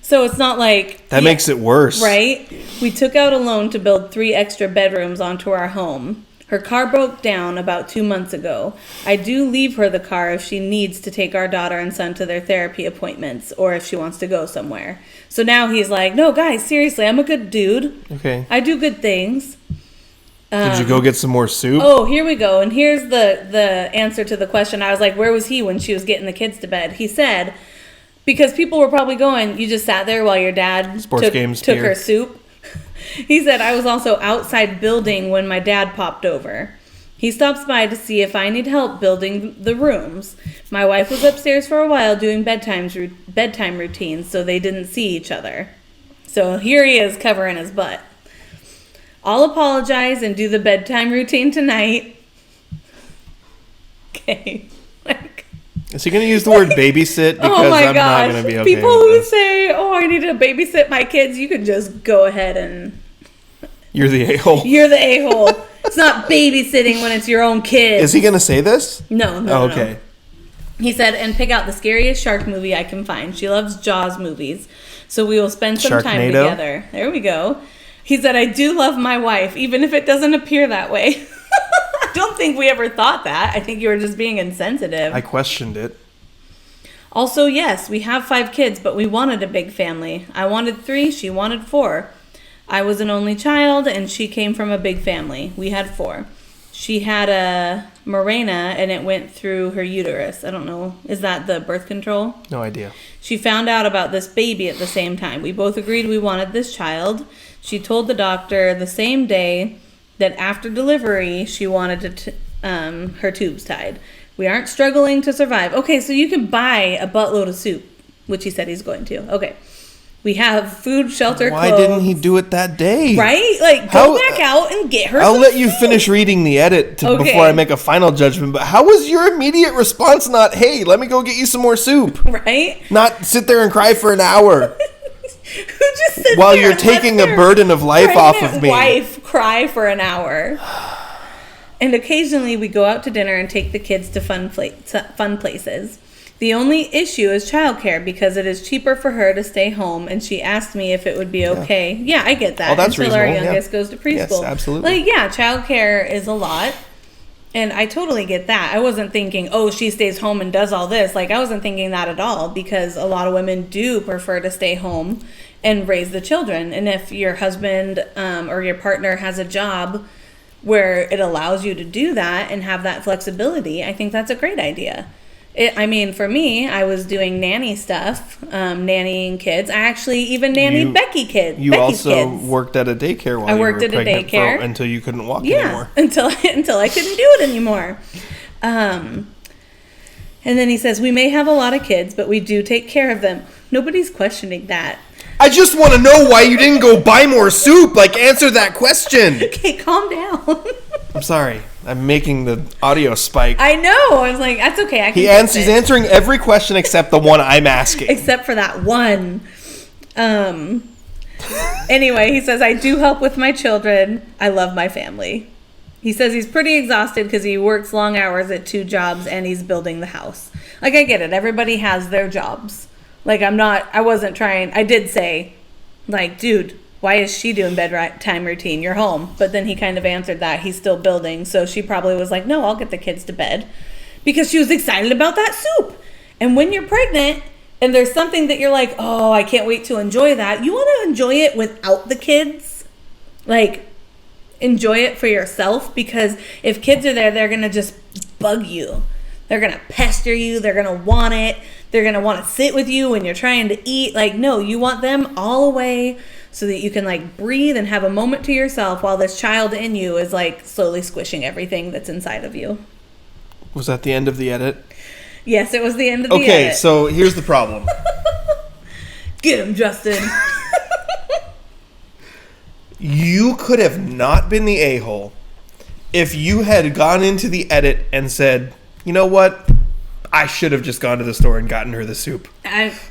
So it's not like...
That makes it worse.
Right? We took out a loan to build 3 extra bedrooms onto our home. Her car broke down about 2 months ago. I do leave her the car if she needs to take our daughter and son to their therapy appointments or if she wants to go somewhere. So now he's like, no, guys, seriously, I'm a good dude.
Okay.
I do good things.
Did you go get some more soup?
Oh, here we go. And here's the answer to the question. I was like, where was he when she was getting the kids to bed? He said... Because people were probably going, you just sat there while your dad took her soup. He said, I was also outside building when my dad popped over. He stops by to see if I need help building the rooms. My wife was upstairs for a while doing bedtime routines, so they didn't see each other. So here he is covering his butt. I'll apologize and do the bedtime routine tonight. Okay.
Is he going to use the word babysit? Because I'm not going to be okay.
People who say, I need to babysit my kids, you can just go ahead and...
You're the a-hole.
You're the a-hole. It's not babysitting when it's your own kids.
Is he going to say this?
No.
Okay.
No. He said, and pick out the scariest shark movie I can find. She loves Jaws movies. So we will spend some time together. There we go. He said, I do love my wife, even if it doesn't appear that way. I don't think we ever thought that. I think you were just being insensitive.
I questioned it.
Also, yes, we have 5 kids, but we wanted a big family. I wanted 3, she wanted 4. I was an only child, and she came from a big family. We had 4. she had a Mirena and it went through her uterus. I don't know. Is that the birth control?
No idea.
She found out about this baby at the same time. We both agreed we wanted this child. She told the doctor the same day that after delivery, she wanted her tubes tied. We aren't struggling to survive. Okay, so you can buy a buttload of soup, which he said he's going to. Okay. We have food, shelter,
Why
clothes.
didn't he do it that day?
Right? Like, go back out and get her
I'll
some
let you
soup.
finish reading the edit before I make a final judgment, but how was your immediate response not, hey, let me go get you some more soup?
Right?
Not sit there and cry for an hour.
Who just sits
while
there
you're
and
taking
lets
a
their
burden of life off of me.
wife cry for an hour. And occasionally we go out to dinner and take the kids to fun places. The only issue is childcare because it is cheaper for her to stay home, and she asked me if it would be okay. Yeah, I get that.
Oh, that's
until our
reasonable,
youngest goes to preschool.
Yes, absolutely.
Like, yeah, childcare is a lot, and I totally get that. I wasn't thinking, oh, she stays home and does all this. Like, I wasn't thinking that at all because a lot of women do prefer to stay home and raise the children. And if your husband or your partner has a job where it allows you to do that and have that flexibility, I think that's a great idea. For me, I was doing nanny stuff, nannying kids. I actually even nannied Becky's kids.
You also worked at a daycare while you were pregnant. I worked at a daycare. Until you couldn't walk anymore.
Until I couldn't do it anymore. And then he says, we may have a lot of kids, but we do take care of them. Nobody's questioning that.
I just want to know why you didn't go buy more soup. Like, answer that question.
Okay, calm down.
I'm sorry. I'm making the audio spike.
I know. I was like, that's okay. He's
answering every question except the one I'm asking.
Except for that one. Anyway, he says, I do help with my children. I love my family. He says he's pretty exhausted because he works long hours at 2 jobs and he's building the house. Like, I get it. Everybody has their jobs. Like, I did say, like, dude, why is she doing bedtime routine? You're home. But then he kind of answered that he's still building. So she probably was like, no, I'll get the kids to bed. Because she was excited about that soup. And when you're pregnant and there's something that you're like, oh, I can't wait to enjoy that. You want to enjoy it without the kids. Like, enjoy it for yourself. Because if kids are there, they're going to just bug you. They're going to pester you. They're going to want it. They're going to want to sit with you when you're trying to eat. Like, no, you want them all away so that you can, like, breathe and have a moment to yourself while this child in you is, like, slowly squishing everything that's inside of you.
Was that the end of the edit?
Yes, it was the end of the edit.
Okay, so here's the problem.
Get him, Justin.
You could have not been the a-hole if you had gone into the edit and said, you know what? I should have just gone to the store and gotten her the soup.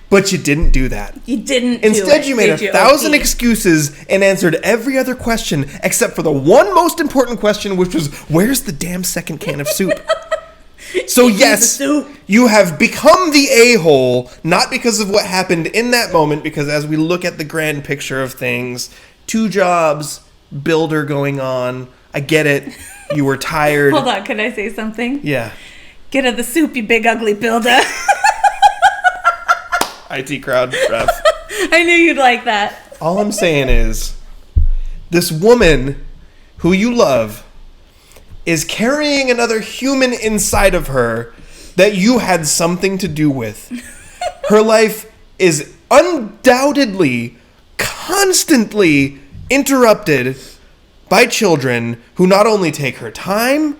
But you didn't do that.
You didn't
Instead, you made 1,000 excuses and answered every other question except for the one most important question, which was, where's the damn second can of soup? So yes, you have become the a-hole, not because of what happened in that moment, because as we look at the grand picture of things, 2 jobs, builder going on, I get it, you were tired.
Hold on, can I say something?
Yeah.
Get her the soup, you big ugly builder.
IT crowd ref.
I knew you'd like that.
All I'm saying is, this woman who you love is carrying another human inside of her that you had something to do with. Her life is undoubtedly, constantly interrupted by children who not only take her time,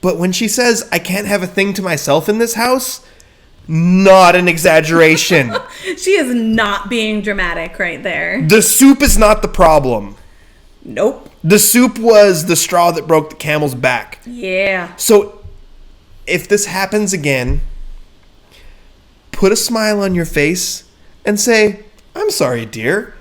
but when she says, I can't have a thing to myself in this house, not an exaggeration.
She is not being dramatic right there.
The soup is not the problem.
Nope.
The soup was the straw that broke the camel's back.
Yeah.
So, if this happens again, put a smile on your face and say, I'm sorry, dear.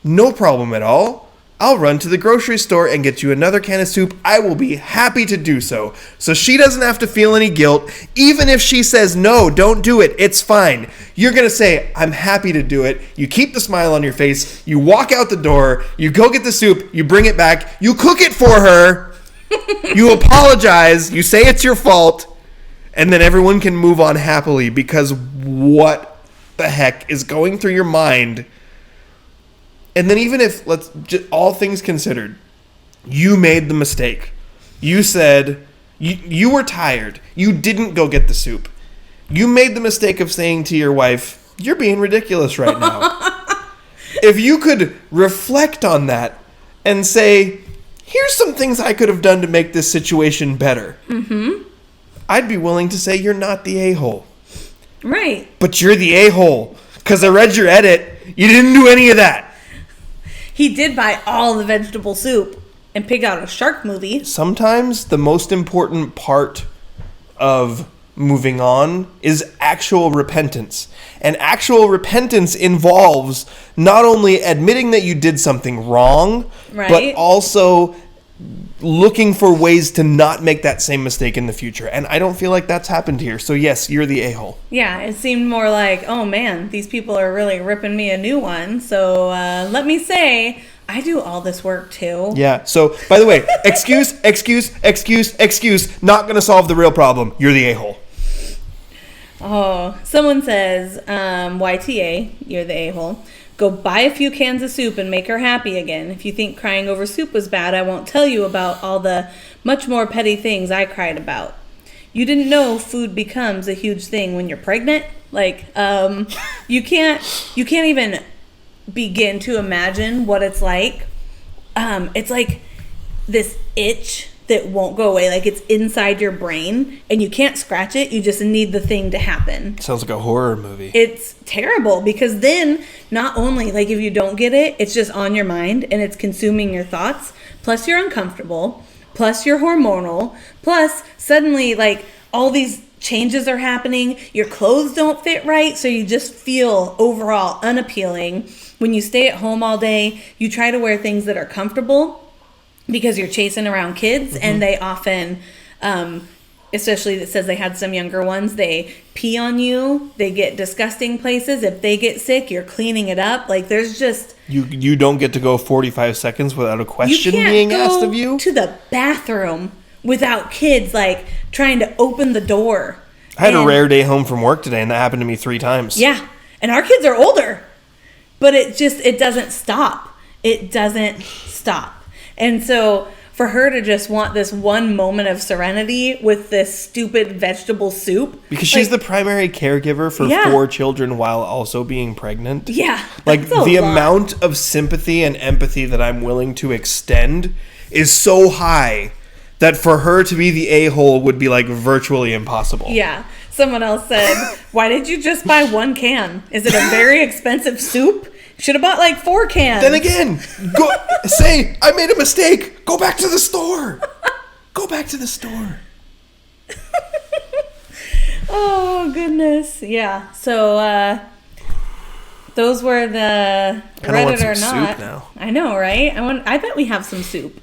No problem at all. I'll run to the grocery store and get you another can of soup. I will be happy to do so. So she doesn't have to feel any guilt. Even if she says, no, don't do it, it's fine. You're going to say, I'm happy to do it. You keep the smile on your face. You walk out the door. You go get the soup. You bring it back. You cook it for her. You apologize. You say it's your fault. And then everyone can move on happily, because what the heck is going through your mind? And then even if, all things considered, you made the mistake You said you were tired. You didn't go get the soup. You made the mistake of saying to your wife, "You're being ridiculous right now." If you could reflect on that and say, "Here's some things I could have done to make this situation better," I'd be willing to say you're not the a-hole.
Right.
But you're the a-hole. Because I read your edit. You didn't do any of that.
He did buy all the vegetable soup and pick out a shark movie.
Sometimes the most important part of moving on is actual repentance. And actual repentance involves not only admitting that you did something wrong, but also looking for ways to not make that same mistake in the future. And I don't feel like that's happened here. So yes, you're the a-hole.
Yeah, it seemed more like, oh man, these people are really ripping me a new one. So let me say, I do all this work too.
Yeah. So, by the way, excuse, not going to solve the real problem. You're the a-hole.
Oh, someone says, YTA, you're the a-hole. Go buy a few cans of soup and make her happy again. If you think crying over soup was bad, I won't tell you about all the much more petty things I cried about. You didn't know food becomes a huge thing when you're pregnant? Like, you can't even begin to imagine what it's like. It's like this itch that won't go away. Like, it's inside your brain and you can't scratch it. You just need the thing to happen.
Sounds like a horror movie.
It's terrible because then not only, like, if you don't get it, it's just on your mind and it's consuming your thoughts. Plus you're uncomfortable. Plus you're hormonal. Plus suddenly, like, all these changes are happening. Your clothes don't fit right. So you just feel overall unappealing. When you stay at home all day, you try to wear things that are comfortable because you're chasing around kids, and they often, especially it says they had some younger ones, they pee on you, they get disgusting places. If they get sick, you're cleaning it up. Like, there's just...
You don't get to go 45 seconds without a question being asked of you?
You can't go to the bathroom without kids, like, trying to open the door.
I had a rare day home from work today, and that happened to me 3 times.
Yeah, and our kids are older, but it doesn't stop. It doesn't stop. And so for her to just want this one moment of serenity with this stupid vegetable soup.
Because she's the primary caregiver for 4 children while also being pregnant.
Yeah.
Like, the amount of sympathy and empathy that I'm willing to extend is so high that for her to be the a-hole would be, like, virtually impossible.
Yeah. Someone else said, why did you just buy 1 can? Is it a very expensive soup? Should have bought like 4 cans.
Then again, go say, I made a mistake. Go back to the store. Go back to the store.
Oh, goodness. Yeah. So, those were the Reddit or not. Soup now. I know, right? I bet we have some soup.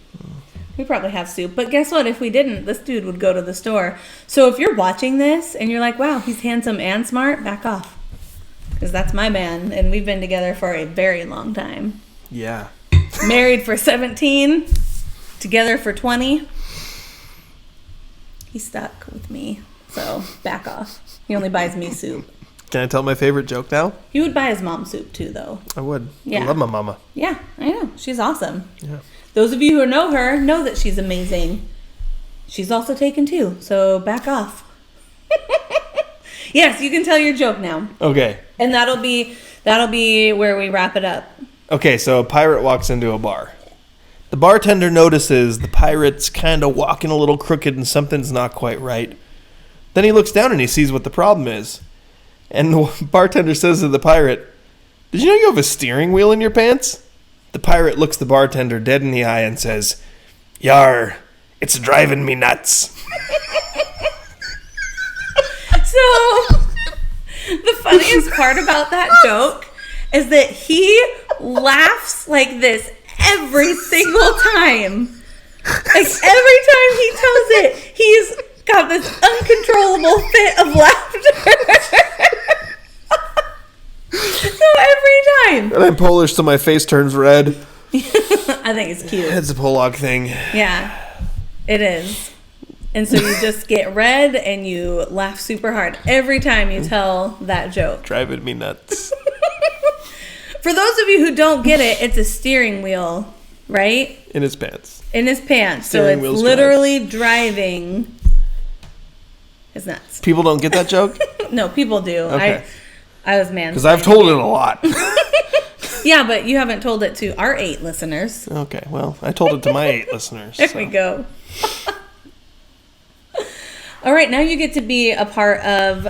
We probably have soup. But guess what? If we didn't, this dude would go to the store. So if you're watching this and you're like, wow, he's handsome and smart, back off. Because that's my man, and we've been together for a very long time.
Yeah.
Married for 17, together for 20. He's stuck with me, so back off. He only buys me soup.
Can I tell my favorite joke now?
He would buy his mom soup too, though.
I would.
Yeah.
I love my mama.
Yeah, I know. She's awesome.
Yeah.
Those of you who know her know that she's amazing. She's also taken too, so back off. Yes, you can tell your joke now.
Okay.
And that'll be where we wrap it up.
Okay, so a pirate walks into a bar. The bartender notices the pirate's kind of walking a little crooked and something's not quite right. Then he looks down and he sees what the problem is. And the bartender says to the pirate, "Did you know you have a steering wheel in your pants?" The pirate looks the bartender dead in the eye and says, "Yar, it's driving me nuts."
So, the funniest part about that joke is that he laughs like this every single time. Like, every time he tells it, he's got this uncontrollable fit of laughter. So every time.
And I'm Polish, so my face turns red.
I think it's cute.
It's a Polak thing.
Yeah, it is. And so you just get red and you laugh super hard every time you tell that joke.
Driving me nuts.
For those of you who don't get it, it's a steering wheel right?
In his pants.
In his pants.
Steering
so it's literally driving his nuts.
People don't get that joke?
No, people do.
Okay.
I was mansplaining.
Because I've told it a lot.
Yeah, but you haven't told it to our 8 listeners.
Okay, well, I told it to my 8 listeners.
There we go. All right, now you get to be a part of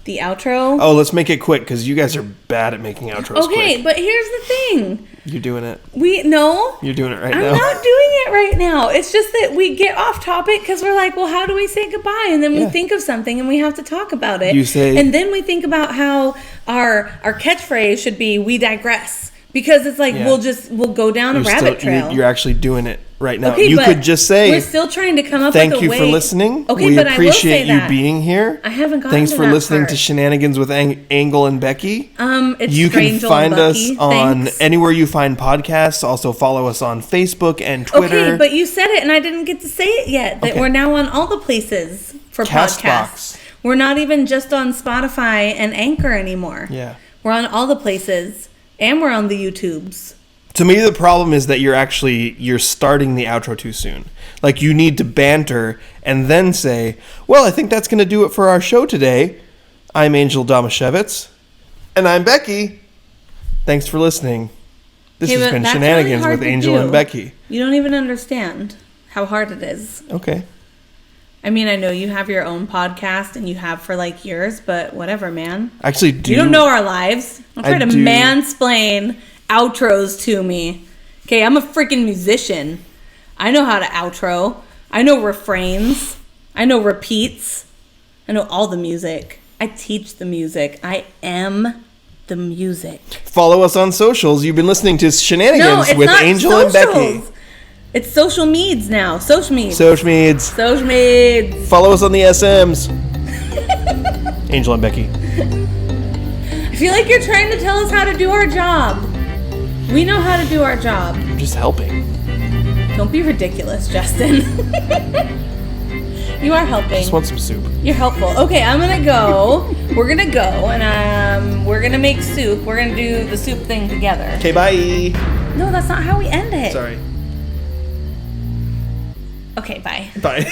the outro.
Oh, let's make it quick because you guys are bad at making outros
quick. But here's the thing.
You're doing it.
No.
You're doing it right now.
I'm not doing it right now. It's just that we get off topic because we're like, well, how do we say goodbye? And then we think of something and we have to talk about it.
You say,
and then we think about how our catchphrase should be, we digress. Because it's like, we'll go down a rabbit trail.
You're actually doing it right now.
Okay,
you could just say,
we're still trying to come up with a way.
Thank you for listening.
Okay,
we
but
appreciate
I will say
you being here.
I haven't gotten
Thanks
to
for
that
listening
part.
to Shenanigans with Angle and Becky.
It's
you can
Strange
find
Old
us
Bucky.
on
Thanks.
anywhere you find podcasts. Also follow us on Facebook and Twitter.
Okay, but you said it and I didn't get to say it yet. That we're now on all the places for podcasts. We're not even just on Spotify and Anchor anymore.
Yeah.
We're on all the places and we're on the YouTubes.
To me, the problem is that you're starting the outro too soon. Like, you need to banter and then say, well, I think that's going to do it for our show today. I'm Angel Damashevitz. And I'm Becky. Thanks for listening. This has been Shenanigans with Angel and Becky.
You don't even understand how hard it is.
Okay.
I mean, I know you have your own podcast and you have for like years, but whatever, man.
Actually,
you don't know our lives. Don't try to mansplain outros to me. Okay, I'm a freaking musician. I know how to outro. I know refrains. I know repeats. I know all the music. I teach the music. I am the music.
Follow us on socials. You've been listening to Shenanigans with Angel and Becky.
It's social meds now. Social meds.
Social meds.
Social meds.
Follow us on the SMs. Angel and Becky.
I feel like you're trying to tell us how to do our job. We know how to do our job.
I'm just helping.
Don't be ridiculous, Justin. You are helping.
I just want some soup.
You're helpful. Okay, I'm gonna go. We're gonna go and we're gonna make soup. We're gonna do the soup thing together.
Okay, bye.
No, that's not how we end it.
Sorry.
Okay, bye.
Bye.